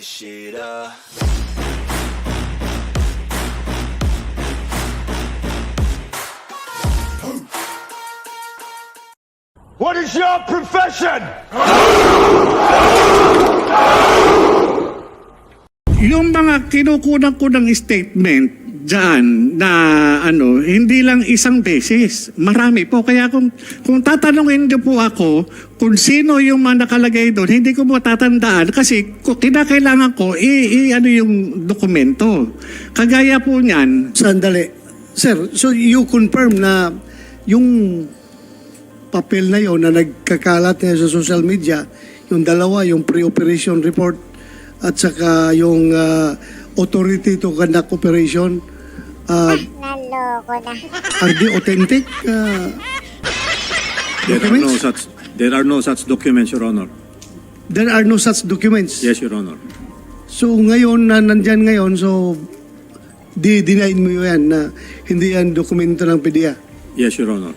shit up. What is your profession? Yung mga kinukunan ko ng statement dyan na hindi lang isang beses, marami po. Kaya kung tatanungin niyo po ako kung sino yung mga nakalagay doon, hindi ko po tatandaan kasi kinakailangan ko yung dokumento. Kagaya po niyan. Sandali. Sir, so you confirm na yung papel na yon na nagkakalat na sa social media, yung dalawa, yung pre-operation report at saka yung authority to conduct operation, Naloko na. are they authentic documents? There are no such documents, Your Honor. There are no such documents. Yes, Your Honor. So ngayon, na nandyan ngayon, so deny mo yan na hindi yan dokumento ng PDEA. Yes, Your Honor.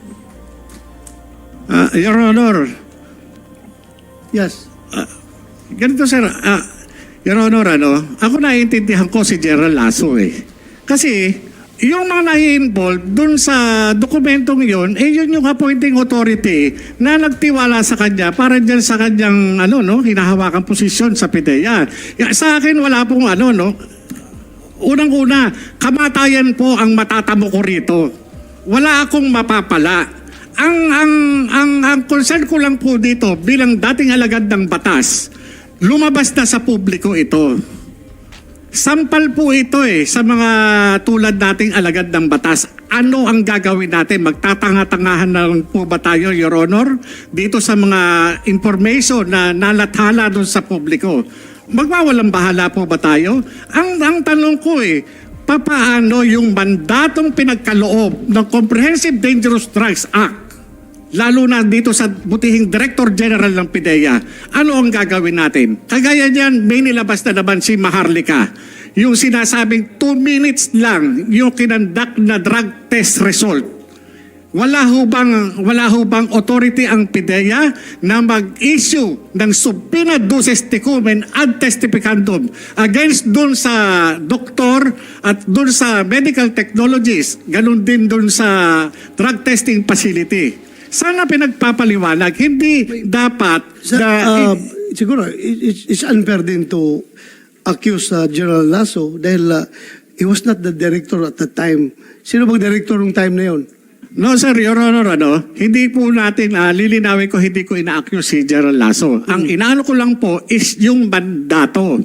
Your Honor, Yes. ganito sir, Your Honor, ako naiintindihan ko si General Lasso Kasi, yung mga nai-involve dun sa dokumentong yun, yun yung appointing authority na nagtiwala sa kanya para dyan sa kanyang, hinahawakan posisyon sa PDEA. Sa akin, wala pong unang-una, kamatayan po ang matatamo ko rito. Wala akong mapapala. Ang concern ko lang po dito bilang dating alagad ng batas, lumabas na sa publiko ito. Sampal po ito sa mga tulad nating alagad ng batas. Ano ang gagawin natin? Magtatanga-tangahan na lang po ba tayo, Your Honor? Dito sa mga information na nalathala doon sa publiko. Magwawalang bahala po ba tayo? Ang tanong ko papaano yung mandatong pinagkaloob ng Comprehensive Dangerous Drugs Act, lalo na dito sa butihing Director General ng PDEA, ano ang gagawin natin? Kagaya niyan, may nilabas na naman si Maharlika. Yung sinasabing 2 minutes lang yung kinandak na drug test result. Wala ho bang authority ang PDEA na mag-issue ng subpoena duces tecum ad testificandum against dun sa doktor at dun sa medical technologies, ganun din dun sa drug testing facility. Sana pinagpapaliwanag, hindi dapat Siguro, it's unfair din to accuse General Lasso dahil he was not the director at the time. Sino bang director ng time na yon? No, sir, Your Honor, hindi po natin, lilinawin ko, hindi ko ina-accuse si General Lasso. Ang inaano ko lang po is yung mandato.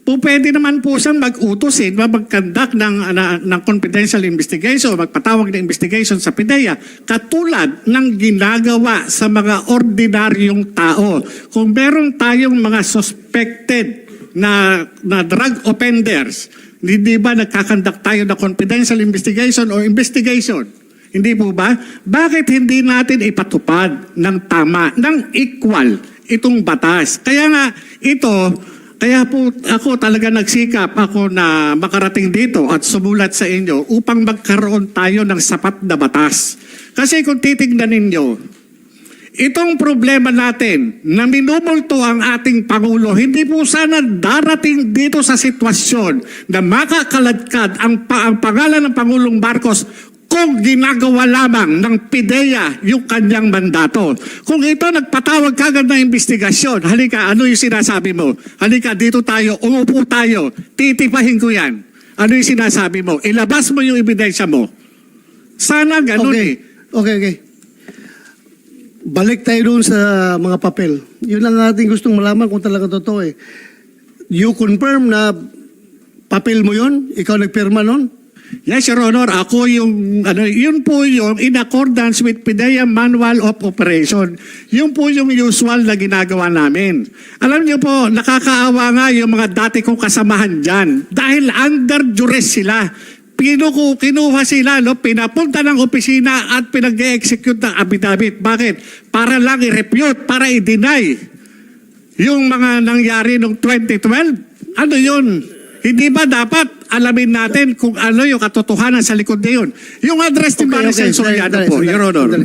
Pwede naman po siyang mag-utos, mag-conduct ng confidential investigation, magpatawag ng investigation sa PDEA, katulad ng ginagawa sa mga ordinaryong tao. Kung meron tayong mga suspected na drug offenders, hindi ba nagkakandak tayo ng confidential investigation o investigation? Hindi po ba? Bakit hindi natin ipatupad ng tama, ng equal itong batas? Kaya nga kaya po ako talaga nagsikap ako na makarating dito at sumulat sa inyo upang magkaroon tayo ng sapat na batas. Kasi kung titignan ninyo, itong problema natin na minumulto ang ating Pangulo, hindi po sana darating dito sa sitwasyon na makakaladkad ang pangalan ng Pangulong Marcos kung ginagawa lamang ng PDEA yung kanyang mandato. Kung ito nagpatawag kagad na investigasyon, halika, ano yung sinasabi mo? Halika, dito tayo, umupo tayo, titipahin ko yan. Ano yung sinasabi mo? Ilabas mo yung ebidensya mo. Sana ganun Okay. Balik tayo doon sa mga papel. Yun lang natin gustong malaman kung talaga totoo You confirm na papel mo yun? Ikaw nagpirma nun? Yes, Your Honor. Ako yun po yung in accordance with PDEA Manual of Operation. Yun po yung usual na ginagawa namin. Alam niyo po, nakakaawa nga yung mga dati kong kasamahan dyan. Dahil under duress sila. Kinuha sila, pinapunta ng opisina at pinag-execute ng affidavit. Bakit? Para lang i-refute, para i-deny yung mga nangyari noong 2012. Ano yun? Hindi ba dapat alamin natin kung ano yung katotohanan sa likod na yun? Yung address ni Maricel Soriano po, Your Honor.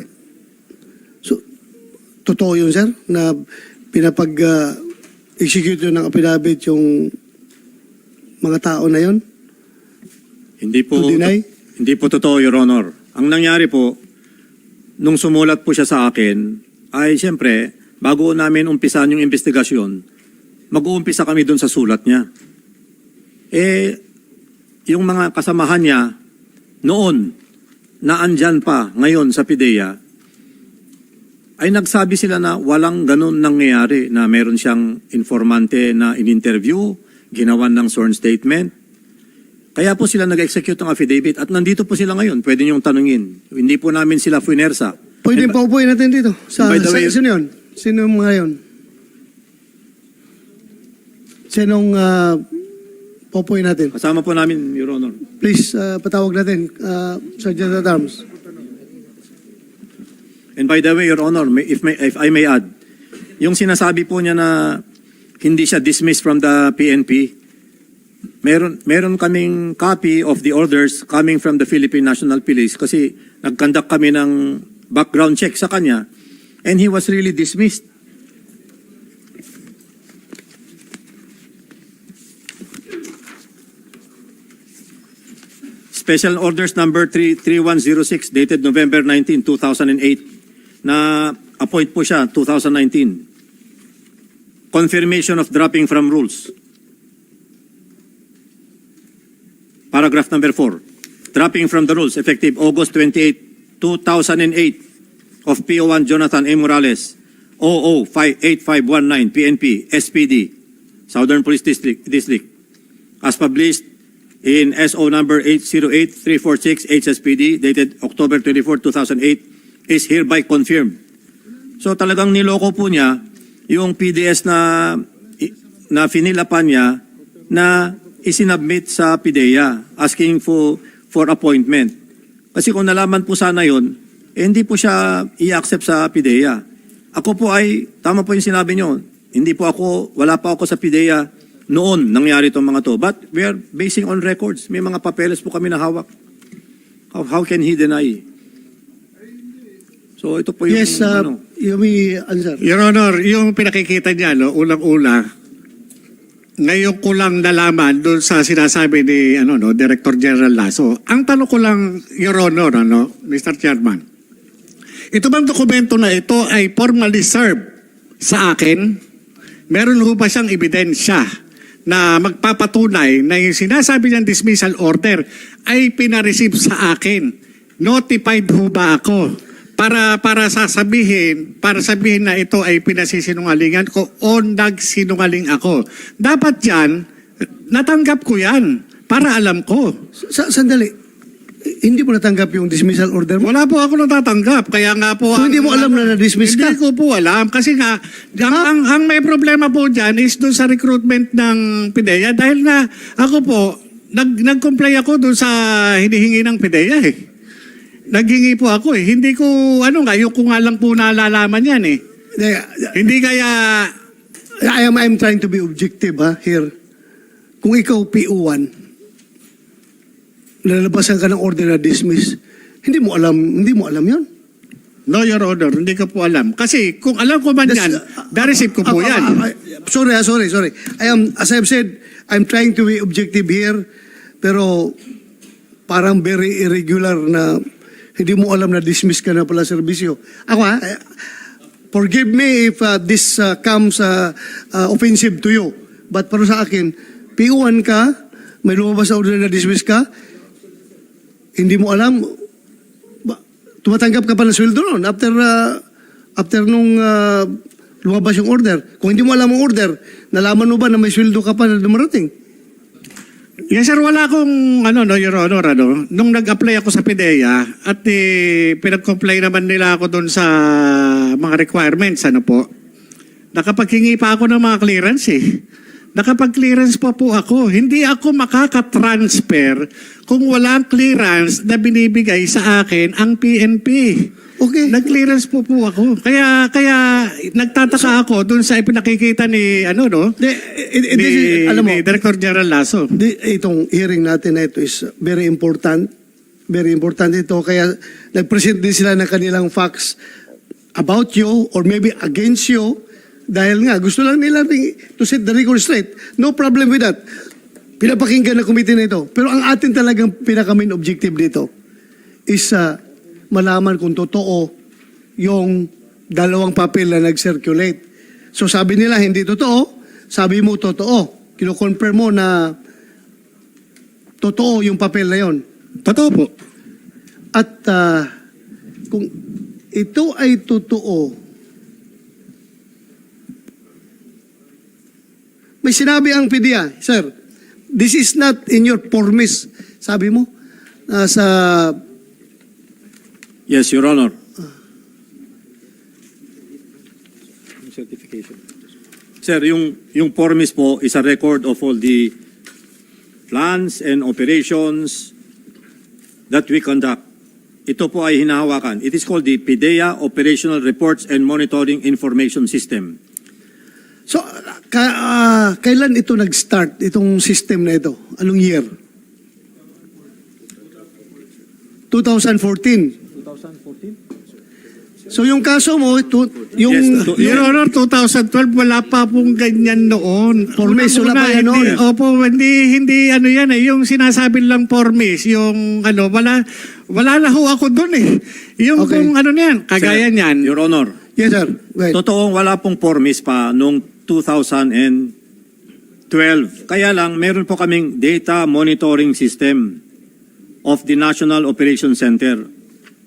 So, totoo yun, sir, na pinapag-execute yun ng affidavit yung mga tao na yon? Hindi po, To deny? hindi po totoo, Your Honor. Ang nangyari po, nung sumulat po siya sa akin, ay siyempre, bago namin umpisan yung investigasyon, mag-uumpisa kami doon sa sulat niya. Yung mga kasamahan niya, noon, na andyan pa ngayon sa PIDEA, ay nagsabi sila na walang ganun nangyayari, na meron siyang informante na in-interview, ginawan ng sworn statement. Kaya po sila nag-execute ng affidavit at nandito po sila ngayon. Pwede niyong tanungin. Hindi po namin sila fuinersa. Pwede paupuin natin dito. By the way- Sino yun? Sino mga yun? Sinong paupuin natin? Kasama po namin, Your Honor. Please, patawag natin. Sergeant at Arms. And by the way, Your Honor, if I may add, yung sinasabi po niya na hindi siya dismissed from the PNP, meron kaming copy of the orders coming from the Philippine National Police kasi nag-conduct kami ng background check sa kanya and he was really dismissed. Special Orders number 3106 dated November 19, 2008 na appoint po siya 2019. Confirmation of dropping from rules. Paragraph number 4. Dropping from the rules effective August 28, 2008 of PO1 Jonathan A. Morales 008519 PNP SPD Southern Police District as published in SO number 808346 HSPD dated October 24, 2008 is hereby confirmed. So talagang niloko po niya yung PDS na finilapan niya na isinubmit sa PIDEA asking for appointment. Kasi kung nalaman po sana yun, hindi po siya i-accept sa PIDEA. Ako po ay, tama po yung sinabi niyo, wala pa ako sa PIDEA noon nangyari itong mga to. But we are basing on records. May mga papeles po kami na hawak. How can he deny? So ito po yung Yes, you may answer. Your Honor, yung pinakikita niya, no, ulang-una, ngayon ko lang nalaman doon sa sinasabi ni Director General Lasso. Ang tanong ko lang, Your Honor, Mr. Chairman, ito bang dokumento na ito ay formally served sa akin? Meron ho ba siyang ebidensya na magpapatunay na yung sinasabi niyang dismissal order ay pinareceive sa akin? Notified ho ba ako? Para sabihin na ito ay pinasisinungalingan ko o nagsinungaling ako. Dapat yan, natanggap ko yan para alam ko. Sandali. Hindi mo natanggap yung dismissal order mo? Wala po ako natatanggap. Kaya nga po... So, hindi mo alam na na-dismiss ka? Hindi ko po alam. Kasi nga, ang may problema po dyan is doon sa recruitment ng PIDEA. Dahil nga ako po, nag-comply ako doon sa hinihingi ng PIDEA eh. Naghingi po ako eh. Hindi ko, yung ko nga lang po nalalaman yan eh. Hindi kaya... I'm trying to be objective here. Kung ikaw PO1, nalalabasan ka ng order na dismiss, hindi mo alam yun? No, Your Honor, hindi ko po alam. Kasi kung alam ko man yan, na-receive ko po yan. Sorry. As I've said, I'm trying to be objective here, pero parang very irregular na hindi mo alam na dismiss ka na pala serbisyo. Ako forgive me if this comes offensive to you. But para sa akin, PO1 ka, may lumabas sa order na dismiss ka, hindi mo alam, tumatanggap ka pa ng sweldo noon after nung lumabas yung order. Kung hindi mo alam ang order, nalaman mo ba na may sweldo ka pa na dumarating? Yes sir, wala akong Your Honor, nung nag-apply ako sa PIDEA at pinag-comply naman nila ako doon sa mga requirements, nakapaghingi pa ako ng mga clearance eh. Nakapag-clearance pa po ako. Hindi ako makaka-transfer kung walang clearance na binibigay sa akin ang PNP. Okay. Nag-clearance po ako. Kaya nagtataka ako doon sa ipinakikita ni alam mo, ni Director General Lasso. Itong hearing natin na ito is very important. Very important ito. Kaya nag-present din sila ng kanilang facts about you or maybe against you. Dahil nga, gusto lang nila to set the record straight. No problem with that. pinapakinggan ng committee na ito. Pero ang atin talagang pinaka-main objective dito is malaman kung totoo yung dalawang papel na nag-circulate. So sabi nila hindi totoo, sabi mo totoo. Kino-confirm mo na totoo yung papel na yon. Totoo po. At kung ito ay totoo, may sinabi ang PDEA, sir, this is not in your formis, sabi mo, sa Yes, Your Honor. Sir, yung formis po is a record of all the plans and operations that we conduct. Ito po ay hinahawakan. It is called the PIDEA Operational Reports and Monitoring Information System. So, kailan ito nag-start, itong system na ito? Anong year? 2014. So, yung kaso mo, yung... Yes, Your Honor, 2012, wala pa pong ganyan noon. Formis, wala pa yan noon. Opo, hindi ano yan eh. Yung sinasabi lang formis, yung ano, wala na ho ako doon eh. Yung Okay. kung ano na yan, kagaya Sir, niyan. Your Honor, Yes, sir. Wait. totoong wala pong formis pa noong 2012. Kaya lang, meron po kaming data monitoring system of the National Operations Center.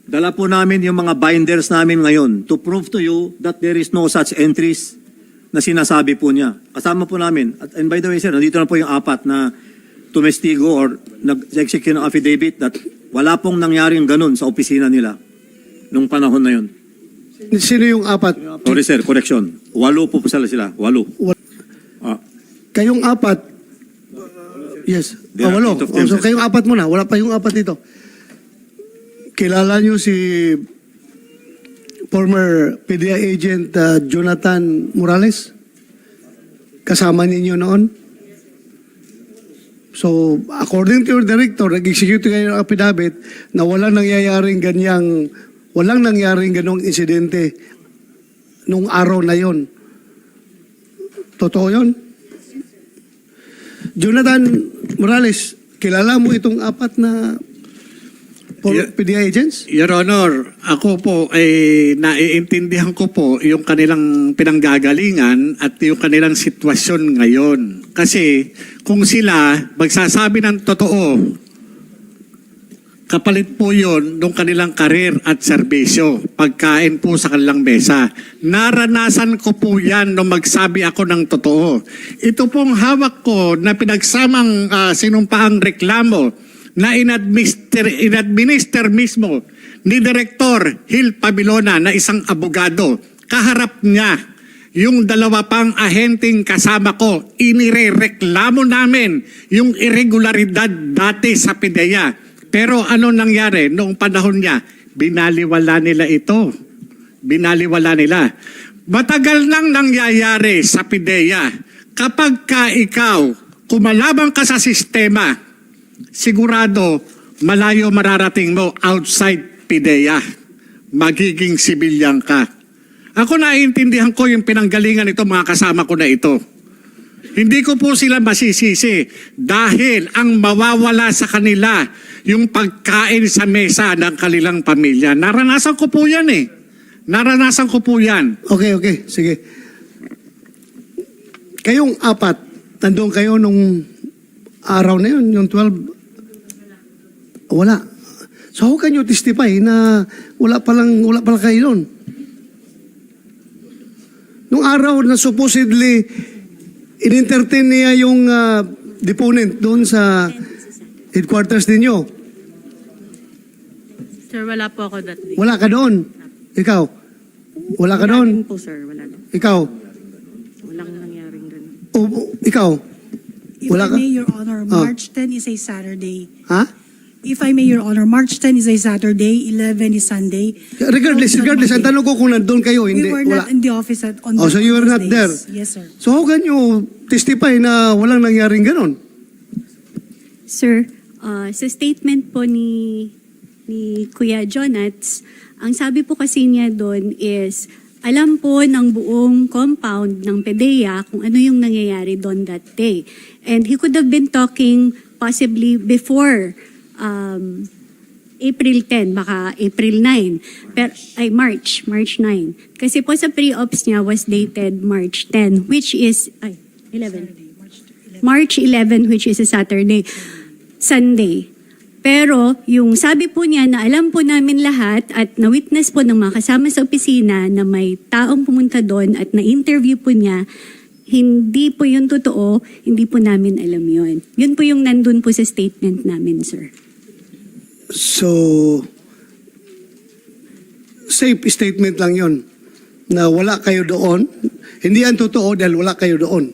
Dala po namin yung mga binders namin ngayon to prove to you that there is no such entries na sinasabi po niya. Kasama po namin. And by the way, sir, nandito na po yung apat na tumestigo or nag-execute ng affidavit that wala pong nangyaring ganun sa opisina nila nung panahon na yun. Sino yung apat? Sorry, sir, correction. 8 po sila. 8. Ah, Kayong apat? Yes. There are Walo. 8 of them, So, sir. kayong apat muna. Wala pa yung apat dito. Kilala nyo si former PDEA agent Jonathan Morales? Kasama ninyo noon? So, according to your director, nag-execute kayo ng affidavit na walang nangyaring ganong insidente nung araw na yon. Totoo yun? Jonathan Morales, kilala mo itong apat na PDEA agents? Your Honor, ako po ay naiintindihan ko po yung kanilang pinanggagalingan at yung kanilang sitwasyon ngayon. Kasi kung sila magsasabi ng totoo, kapalit po yun ng kanilang karir at serbisyo, pagkain po sa kanilang mesa. Naranasan ko po yan nung magsabi ako ng totoo. Ito pong hawak ko na pinagsamang sinumpaang reklamo na inadminister mismo ni Director Hil Pabilona na isang abogado. Kaharap niya yung 2 pang ahenteng kasama ko. Inirereklamo namin yung irregularidad dati sa PIDEA. Pero ano nangyari noong panahon niya? Binaliwala nila ito. Binaliwala nila. Matagal nang nangyayari sa PIDEA. Kapag ka ikaw, kumalabang ka sa sistema, sigurado malayo mararating mo outside PIDEA. Magiging sibilyan ka. Ako naiintindihan ko yung pinanggalingan nito mga kasama ko na ito. Hindi ko po sila masisisi dahil ang mawawala sa kanila yung pagkain sa mesa ng kanilang pamilya. Naranasan ko po yan eh. Naranasan ko po yan. Okay. Sige. Kayong apat, nandun kayo nung araw na yun, yung 12? Wala. So how can you testify na wala palang kayo doon? Nung araw na supposedly in-entertain niya yung deponent doon sa headquarters ninyo. Sir, wala po ako that day. Wala ka doon. Ikaw. Wala ka doon. Wala po, sir. Wala lang. Ikaw. Walang nangyaring ganun. Ikaw. If Wala I ka? may, Your Honor, March 10 is a Saturday. Ha? If I may, Your Honor, March 10 is a Saturday, 11 is Sunday. Regardless, ang tanong ko kung nandun kayo, hindi. We were Wala. not in the office on Oh, so you were those not there? days. Yes, sir. So how can you testify na walang nangyaring ganon? Sir, sa statement po ni Kuya Jonats, ang sabi po kasi niya doon is, alam po ng buong compound ng PDEA kung ano yung nangyayari doon that day. And he could have been talking possibly before April 10, baka April 9, ay March 9. Kasi po sa pre-ops niya was dated March 10, which is, 11. March 11, which is a Sunday. Pero yung sabi po niya na alam po namin lahat at na-witness po ng mga kasama sa opisina na may taong pumunta doon at na-interview po niya, hindi po yun totoo, hindi po namin alam yun. Yun po yung nandun po sa statement namin, sir. So, safe statement lang yon na wala kayo doon. Hindi yan totoo dahil wala kayo doon.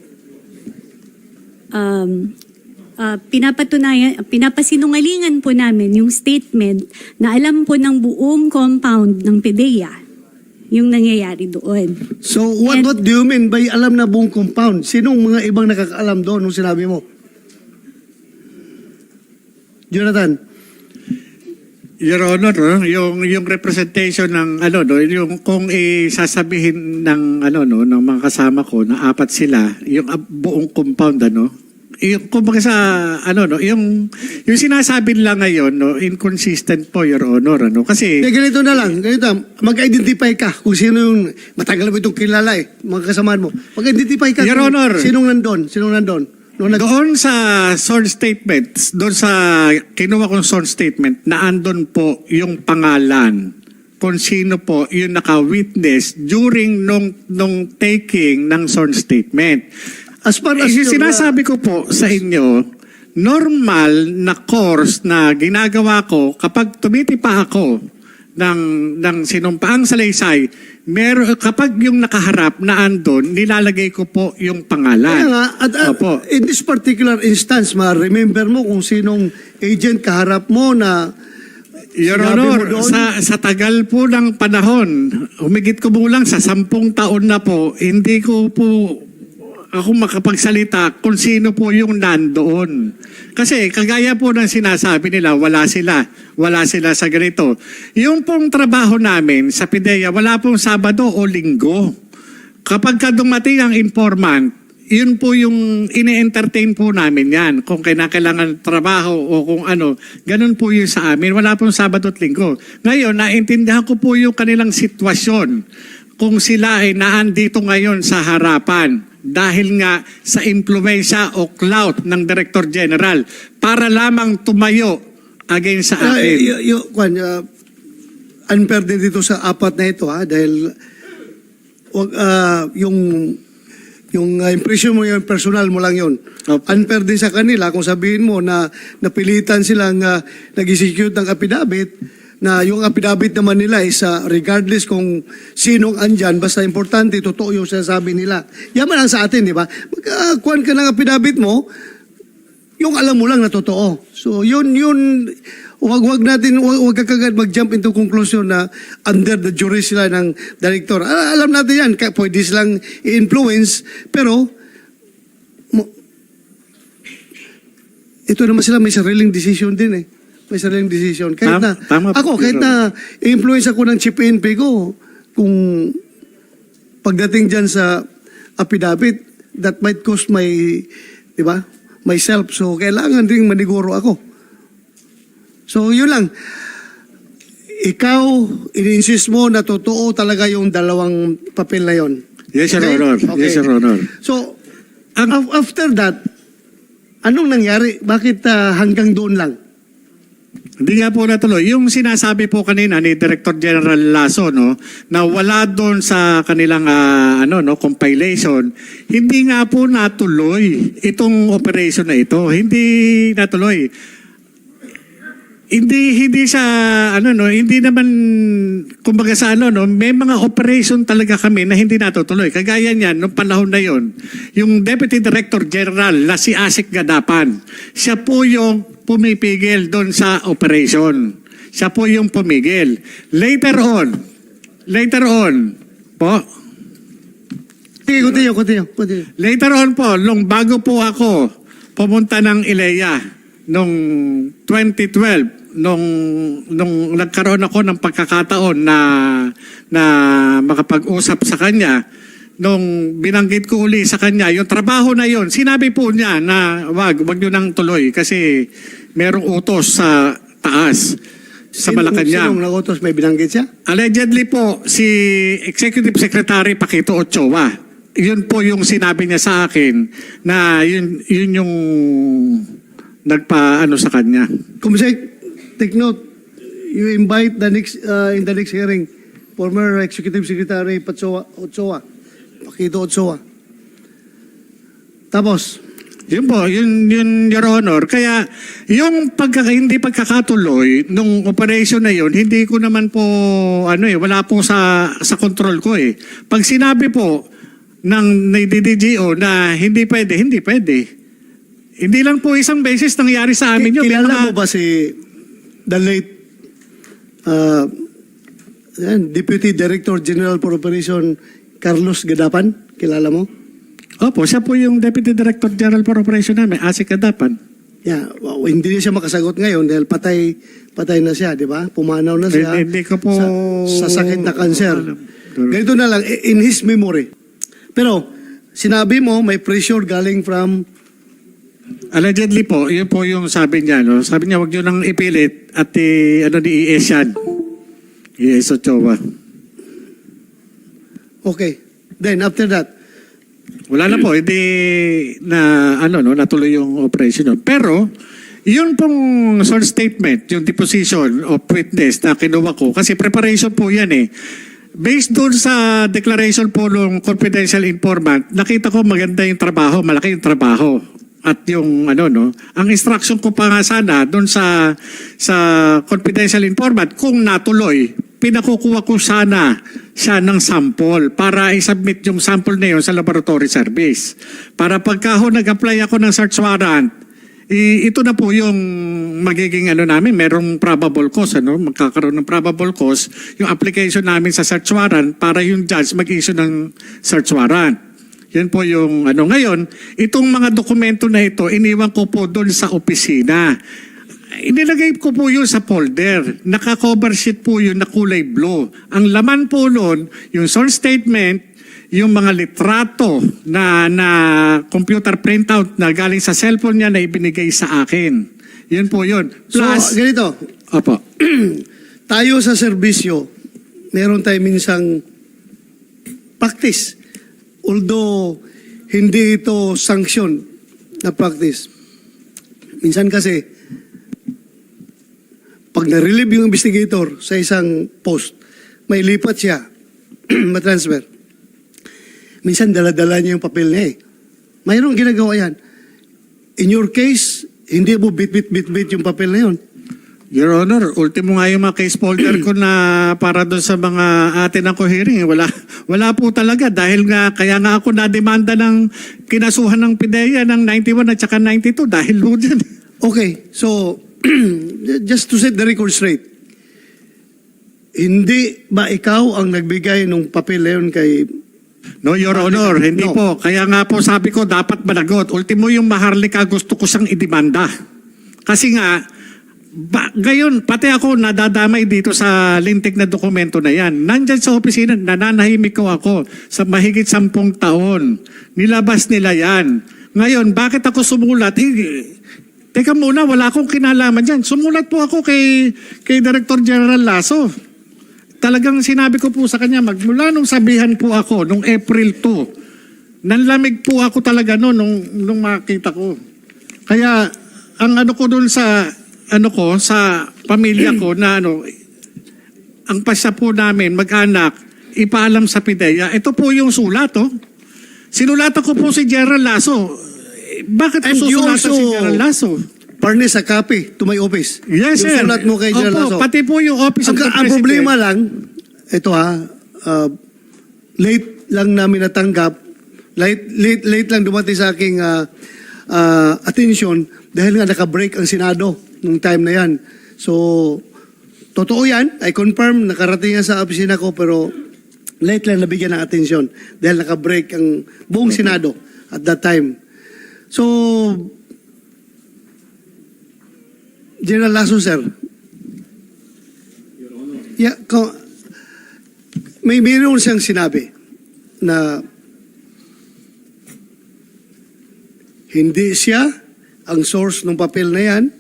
Pinapasinungalingan po namin yung statement na alam po ng buong compound ng PDEA yung nangyayari doon. So, what do you mean by alam na buong compound? Sinong mga ibang nakakaalam doon nung sinabi mo? Jonathan? Your Honor, no, yung representation ng yung kung sasabihin ng ng mga kasama ko na apat sila, yung buong compound yung kumbaga sa yung sinasabi nila ngayon inconsistent po, Your Honor, kasi Ganito na lang, mag-identify ka kung sino yung matagal mo itong kilala mga kasamaan mo. Mag-identify ka Your kung Honor. sinong nandun. Doon sa sworn statement, doon sa kinuha kong sworn statement, na andon po yung pangalan kung sino po yung naka-witness during nung taking ng sworn statement. As far as Yung sinasabi ko po sa inyo, normal na course na ginagawa ko kapag tumitipa ako ng sinumpaang salaysay, kapag yung nakaharap na andon, nilalagay ko po yung pangalan. Kaya nga, at Opo. in this particular instance, ma-remember mo kung sinong agent kaharap mo na Your sinabi Honor, mo doon? sa tagal po ng panahon, humigit ko lang sa 10 taon na po, hindi ko po ako makapagsalita kung sino po yung nandoon. Kasi kagaya po ng sinasabi nila, wala sila sa ganito. Yung pong trabaho namin sa PDEA, wala pong Sabado o Linggo. Kapag dumating ang informant, yun po yung ine-entertain po namin yan. Kung kailangan trabaho o kung ano, ganun po yun sa amin. Wala pong Sabado at Linggo. Ngayon, naintindihan ko po yung kanilang sitwasyon kung sila ay naandito ngayon sa harapan dahil nga sa impluensya o clout ng Director General para lamang tumayo against sa akin. Unfair din dito sa apat na ito dahil yung impression mo, yung personal mo lang yun. Opo. Unfair din sa kanila kung sabihin mo na napilitan silang nag-execute ng affidavit na yung affidavit naman nila is regardless kung sinong andyan, basta importante, totoo yung sinasabi nila. Yaman lang sa atin, di ba? Magkakuhan ka ng affidavit mo, yung alam mo lang na totoo. So yun, wag ka kagad mag-jump into conclusion na under the jury sila ng director. Alam natin yan, pwede silang i-influence, pero ito naman sila may sariling decision din May sariling decision. Kahit kahit na i-influence ako ng chief PNP ko, kung pagdating dyan sa affidavit, that might cost myself. So, kailangan rin maniguro ako. So, yun lang. Ikaw, in-insist mo na totoo talaga yung dalawang papel na yon. Yes, Your Okay? Honor. Okay. Yes, Your Honor. So, after that, anong nangyari? Bakit hanggang doon lang? Hindi nga po natuloy. Yung sinasabi po kanina ni Director General Lasso, na wala doon sa kanilang compilation, hindi nga po natuloy itong operation na ito. Hindi natuloy. Hindi sa hindi naman kumbaga sa may mga operation talaga kami na hindi natutuloy. Kagaya niyan nung panahon na yon, yung Deputy Director General na si Asik Gadapan, siya po yung pumipigil doon sa operation. Siya po yung pumigil. Later on po. Sige, continue. Later on po, bago po ako pumunta ng ILEA noong 2012, nung nagkaroon ako ng pagkakataon na makapag-usap sa kanya, nung binanggit ko uli sa kanya, yung trabaho na yon, sinabi po niya na wag nyo nang tuloy kasi merong utos sa taas, sa Malacanang. Sinong nag-utos? May binanggit siya? Allegedly po, si Executive Secretary Paquito Ochoa, yun po yung sinabi niya sa akin na yun yung nagpa-ano sa kanya. Kumisek, take note, you invite the next, in the next hearing, former Executive Secretary Ochoa, Paquito Ochoa. Tapos, Yun po, yun Your Honor. Kaya yung hindi pagkakatuloy nung operation na yun, hindi ko naman po, wala po sa control ko eh. Pag sinabi po ng DDGO na hindi pwede, hindi pwede. Hindi lang po isang beses nangyari sa amin yun. kilala mo ba si the late Deputy Director General for Operation Carlos Gadapan? Kilala mo? Opo, siya po yung Deputy Director General for Operation namin, Asik Kadapan. Yeah, hindi niya siya makasagot ngayon dahil patay na siya, di ba? Pumanaw na siya. Hindi ko po sa sakit na cancer. alam. Ganito na lang, in his memory. Pero, sinabi mo, may pressure galing from... Allegedly po, yun po yung sabi niya. No? Sabi niya, wag niyo nang ipilit at ni IES yan. IES Ochoa. Okay. Then, after that, Wala na po, hindi na natuloy yung operation. No? Pero, yun pong sworn statement, yung deposition of witness na kinuha ko, kasi preparation po yan eh. Based doon sa declaration po ng confidential informant, nakita ko maganda yung trabaho, malaki yung trabaho. At yung ang instruction ko pa nga sana doon sa confidential informant, kung natuloy, pinakukuha ko sana siya ng sample para isubmit yung sample na yun sa laboratory service. Para pagka nag-apply ako ng search warrant, ito na po yung magiging namin, merong probable cause, magkakaroon ng probable cause, yung application namin sa search warrant para yung judge mag-issue ng search warrant. Yan po yung Ngayon, itong mga dokumento na ito, iniwan ko po doon sa opisina. Inilagay ko po yun sa folder. Naka-cover sheet po yun na kulay blue. Ang laman po nun, yung sworn statement, yung mga litrato na computer printout na galing sa cellphone niya na ibinigay sa akin. Yun po yun. Plus, so, ganito. Opo. Tayo sa serbisyo, meron tayo minsang practice. Although, hindi ito sanction na practice. Minsan kasi, pag na-relieve yung investigator sa isang post, may lipat siya, matransfer. Minsan dala-dala niya yung papel niya eh. Mayroong ginagawa yan. In your case, hindi mo bit yung papel na yun. Your Honor, ultimo nga yung mga case folder ko na para doon sa mga atin ako hearing. Wala po talaga dahil kaya nga ako na-demanda ng kinasuhan ng PIDEA ng 91 at saka 92 dahil po dyan. Okay, so just to set the record straight, hindi ba ikaw ang nagbigay ng papel na yun kay... No, Your Honor, hindi No. po. Kaya nga po sabi ko dapat managot. Ultimo yung Maharlika gusto ko siyang idemanda. Kasi nga, ngayon, pati ako nadadamay dito sa lintik na dokumento na yan. Nandyan sa opisina, nananahimik ko ako sa mahigit 10 taon. Nilabas nila yan. Ngayon, bakit ako sumulat? Teka muna, wala akong kinalaman dyan. Sumulat po ako kay Director General Lasso. Talagang sinabi ko po sa kanya, magmula nung sabihan po ako, nung April 2, nanlamig po ako talaga nung makita ko. Kaya, ang ko dun sa sa pamilya ko na ang pasya po namin, mag-anak, ipaalam sa PIDEA. Ito po yung sulat, Sinulatan ko po si General Lasso. Bakit po And you susulatan also si General Lasso? furnish a copy to my office. Yes, yung sir. sulat mo kay General Lasso. Pati po yung office of the Ang President. problema lang, ito late lang namin natanggap, late lang dumating sa aking attention dahil nga naka-break ang Senado nung time na yan. So, totoo yan. I confirm, nakarating yan sa opisina ko pero late lang nabigyan ng attention dahil naka-break ang buong Senado at that time. So, General Lasso, sir, Yeah, mayroon siyang sinabi na hindi siya ang source ng papel na yan.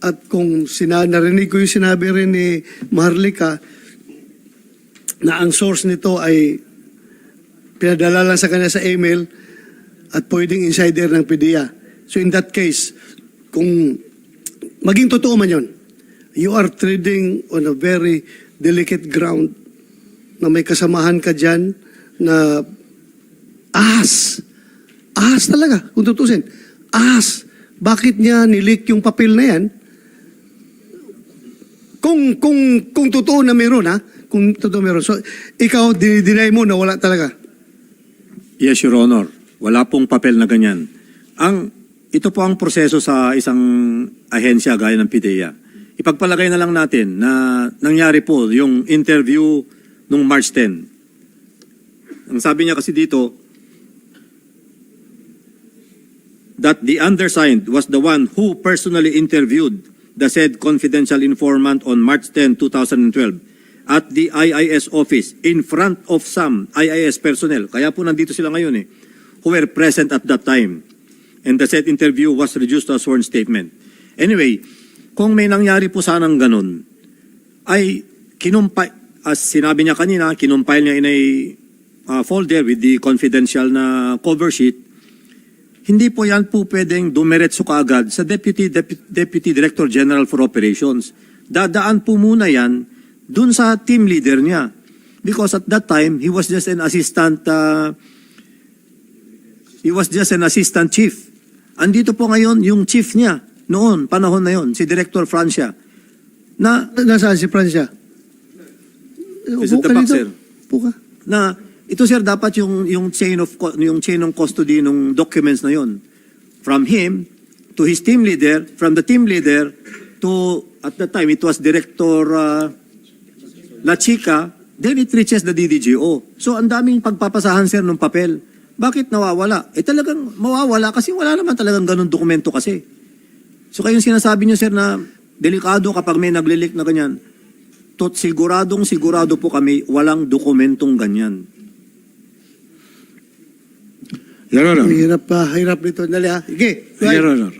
At kung narinig ko yung sinabi rin ni Maharlika na ang source nito ay pinadala lang sa kanya sa email at pwedeng insider ng PDEA. So in that case, kung maging totoo man yun, you are treading on a very delicate ground na may kasamahan ka dyan na ahas talaga, kung tutusin. Ahas. Bakit niya nilik yung papel na yan? Kung totoo na meron, ha? Kung totoo meron. So, ikaw, dinay mo na wala talaga. Yes, Your Honor. Wala pong papel na ganyan. Ito po ang proseso sa isang ahensya gaya ng PDEA. Ipagpalagay na lang natin na nangyari po yung interview nung March 10. Ang sabi niya kasi dito, that the undersigned was the one who personally interviewed the said confidential informant on March 10, 2012 at the IIS office in front of some IIS personnel. Kaya po nandito sila ngayon who were present at that time. And the said interview was reduced to a sworn statement. Anyway, kung may nangyari po sanang ganun, ay as sinabi niya kanina, kinumpile niya in a folder with the confidential na cover sheet. Hindi po yan po pwedeng dumiretso kaagad sa Deputy Director General for Operations. Dadaan po muna yan dun sa team leader niya. Because at that time, he was just an assistant chief. Andito po ngayon yung chief niya noon, panahon na yon, si Director Francia. Nasaan si Francia? Is it the back, sir? Puka. Na ito sir dapat yung chain of custody ng documents na yon, from him to his team leader, from the team leader to, at that time it was Director La Chica, then it reaches the DDGO. So ang daming pagpapasahan sir ng papel. Bakit nawawala? Talagang mawawala kasi wala naman talagang ganun dokumento kasi. So kayong sinasabi niyo sir na delikado kapag may naglilik na ganyan. Sigurado po kami walang dokumentong ganyan. Your Honor. Hirap nito. Dali ha. Sige. Your Honor.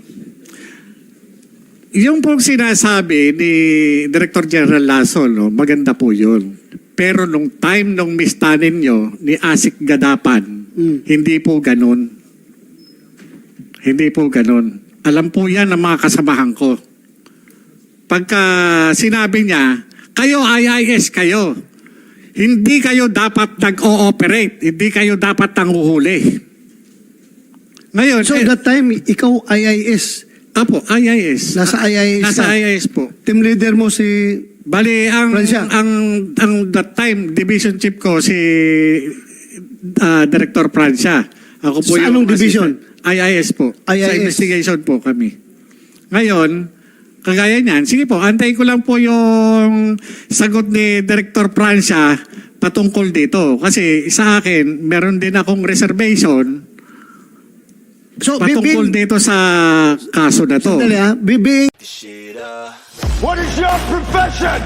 Yung pong sinasabi ni Director General Lasso, maganda po yun. Pero nung time nung mistanin nyo ni Asik Gadapan, hindi po ganun. Hindi po ganun. Alam po yan ng mga kasamahan ko. Pagka sinabi niya, kayo IIS kayo. Hindi kayo dapat nag-ooperate. Hindi kayo dapat nanguhuli. Ngayon, So that time, ikaw IIS. Apo, IIS. Nasa IIS Nasa ka. IIS po. Team leader mo si... Bali, Francia. ang that time, division chief ko, si Director Francia. Ako po Sa yung anong division? IIS po. IIS. Sa investigation po kami. Ngayon, kagaya niyan, sige po, antayin ko lang po yung sagot ni Director Francia patungkol dito. Kasi sa akin, meron din akong reservation So, patungkol dito sa kaso na to. Sandali ha. Being What is your profession?